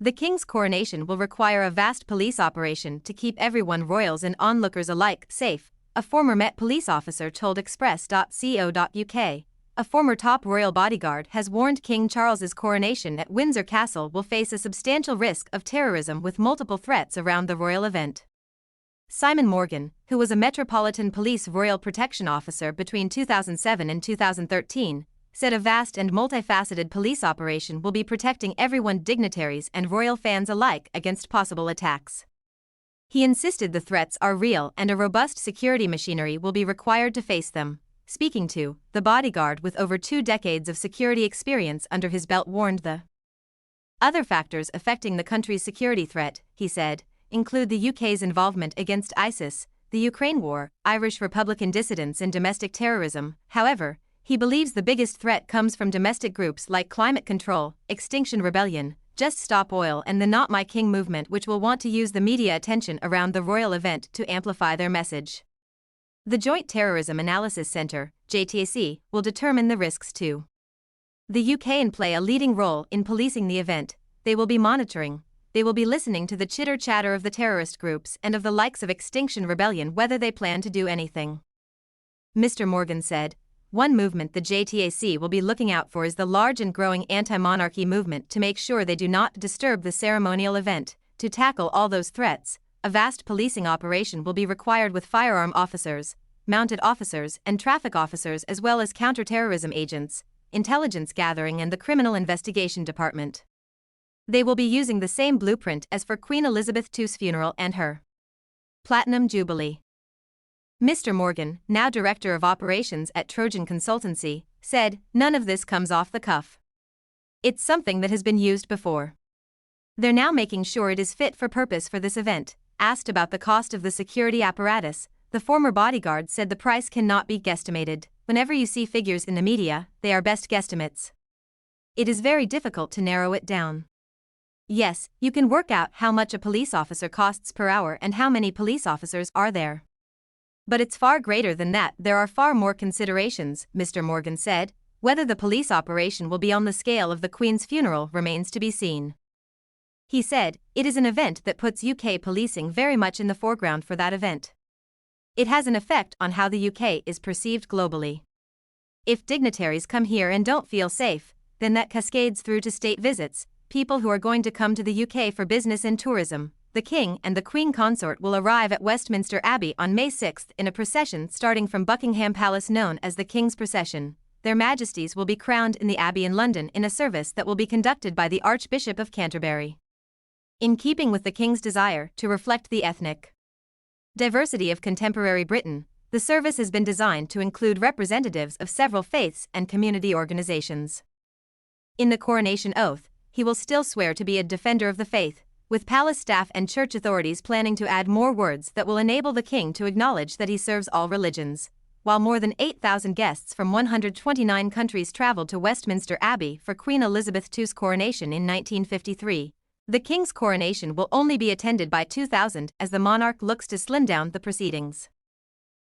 The king's coronation will require a vast police operation to keep everyone, royals and onlookers alike, safe, a former Met police officer told Express.co.uk. A former top royal bodyguard has warned King Charles's coronation at Windsor Castle will face a substantial risk of terrorism with multiple threats around the royal event. Simon Morgan, who was a Metropolitan Police Royal Protection Officer between 2007 and 2013, said a vast and multifaceted police operation will be protecting everyone, dignitaries and royal fans alike, against possible attacks. He insisted the threats are real and a robust security machinery will be required to face them. Speaking to the bodyguard with over 2 decades of security experience under his belt, warned the other factors affecting the country's security threat, he said, include the UK's involvement against ISIS, the Ukraine war, Irish Republican dissidents and domestic terrorism. However, he believes the biggest threat comes from domestic groups like Climate Control, Extinction Rebellion, Just Stop Oil and the Not My King movement, which will want to use the media attention around the royal event to amplify their message. The Joint Terrorism Analysis Centre, JTAC, will determine the risks too. The UK and play a leading role in policing the event. They will be monitoring. They will be listening to the chitter-chatter of the terrorist groups and of the likes of Extinction Rebellion whether they plan to do anything. Mr. Morgan said, one movement the JTAC will be looking out for is the large and growing anti-monarchy movement, to make sure they do not disturb the ceremonial event. To tackle all those threats, a vast policing operation will be required with firearm officers, mounted officers and traffic officers, as well as counter-terrorism agents, intelligence gathering and the Criminal Investigation Department. They will be using the same blueprint as for Queen Elizabeth II's funeral and her Platinum Jubilee. Mr. Morgan, now Director of Operations at Trojan Consultancy, said, none of this comes off the cuff. It's something that has been used before. They're now making sure it is fit for purpose for this event. Asked about the cost of the security apparatus, the former bodyguard said the price cannot be guesstimated. Whenever you see figures in the media, they are best guesstimates. It is very difficult to narrow it down. Yes, you can work out how much a police officer costs per hour and how many police officers are there. But it's far greater than that. There are far more considerations, Mr. Morgan said. Whether the police operation will be on the scale of the Queen's funeral remains to be seen. He said, it is an event that puts UK policing very much in the foreground for that event. It has an effect on how the UK is perceived globally. If dignitaries come here and don't feel safe, then that cascades through to state visits, people who are going to come to the UK for business and tourism. The King and the Queen Consort will arrive at Westminster Abbey on May 6 in a procession starting from Buckingham Palace known as the King's Procession. Their Majesties will be crowned in the Abbey in London in a service that will be conducted by the Archbishop of Canterbury. In keeping with the King's desire to reflect the ethnic diversity of contemporary Britain, the service has been designed to include representatives of several faiths and community organizations. In the coronation oath, he will still swear to be a defender of the faith, with palace staff and church authorities planning to add more words that will enable the King to acknowledge that he serves all religions. While more than 8,000 guests from 129 countries traveled to Westminster Abbey for Queen Elizabeth II's coronation in 1953, the King's coronation will only be attended by 2,000 as the monarch looks to slim down the proceedings.